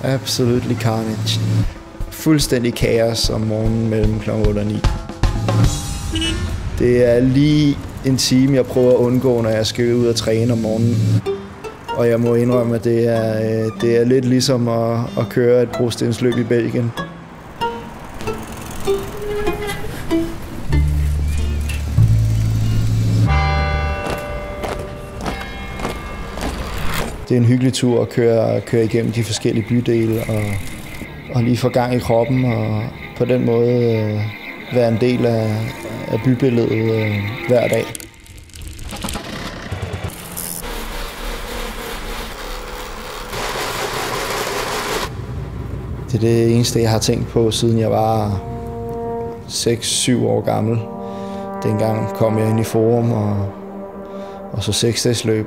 Absolutely carnage. Fuldstændig kaos om morgenen mellem kl. 8 og 9. Det er lige en time, jeg prøver at undgå, når jeg skal ud og træne om morgenen. Og jeg må indrømme, at det er lidt ligesom at køre et brostensløb i Belgien. Det er en hyggelig tur at køre igennem de forskellige bydele og lige få gang i kroppen og på den måde være en del af bybilledet hver dag. Det er det eneste, jeg har tænkt på, siden jeg var 6-7 år gammel. Dengang kom jeg ind i Forum og så 6-dagsløb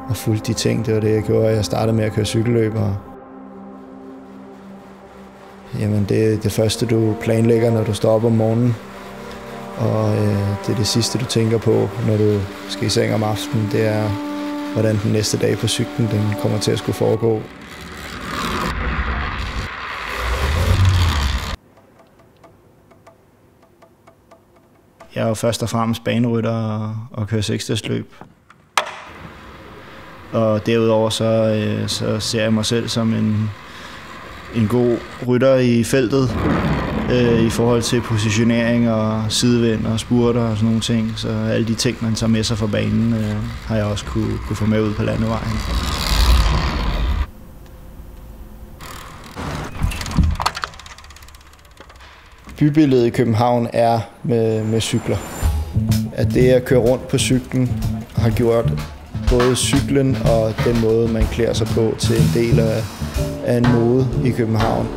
og fulgte de ting. Det var det, jeg gjorde. Jeg startede med at køre cykelløb. Jamen, det er det første, du planlægger, når du står op om morgenen. Og det er det sidste, du tænker på, når du skal i seng om aftenen. Det er, hvordan den næste dag på cyklen den kommer til at skulle foregå. Jeg er jo først og fremmest banerytter og kører 6-dagsløb. Og derudover så ser jeg mig selv som en god rytter i feltet i forhold til positionering og sidevind og spurter og sådan nogle ting. Så alle de ting, man tager med sig fra banen, har jeg også kunne få med ud på landevejen. Bybilledet i København er med cykler. At det at køre rundt på cyklen har gjort både cyklen og den måde, man klæder sig på, til en del af en mode i København.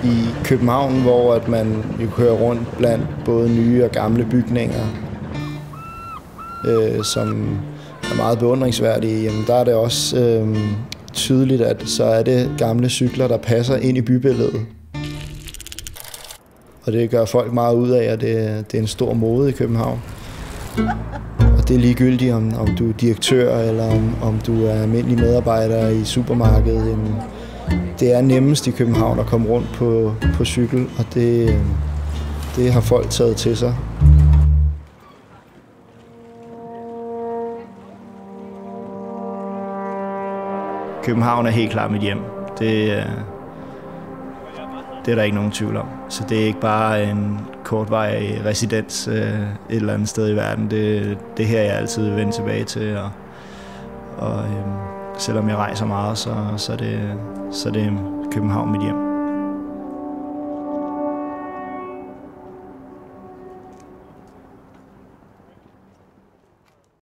I København, hvor at man jo kører rundt blandt både nye og gamle bygninger, som er meget beundringsværdige, jamen der er det også tydeligt, at så er det gamle cykler, der passer ind i bybilledet. Og det gør folk meget ud af, at det er en stor mode i København. Og det er ligegyldigt, om du er direktør, eller om du er almindelig medarbejder i supermarkedet. Jamen, det er nemmest i København at komme rundt på cykel, og det har folk taget til sig. København er helt klart mit hjem. Det er der ikke nogen tvivl om. Så det er ikke bare en kortvarig residens et eller andet sted i verden. Det er her, jeg altid vil vende tilbage til. Og selvom jeg rejser meget, så er det København mit hjem.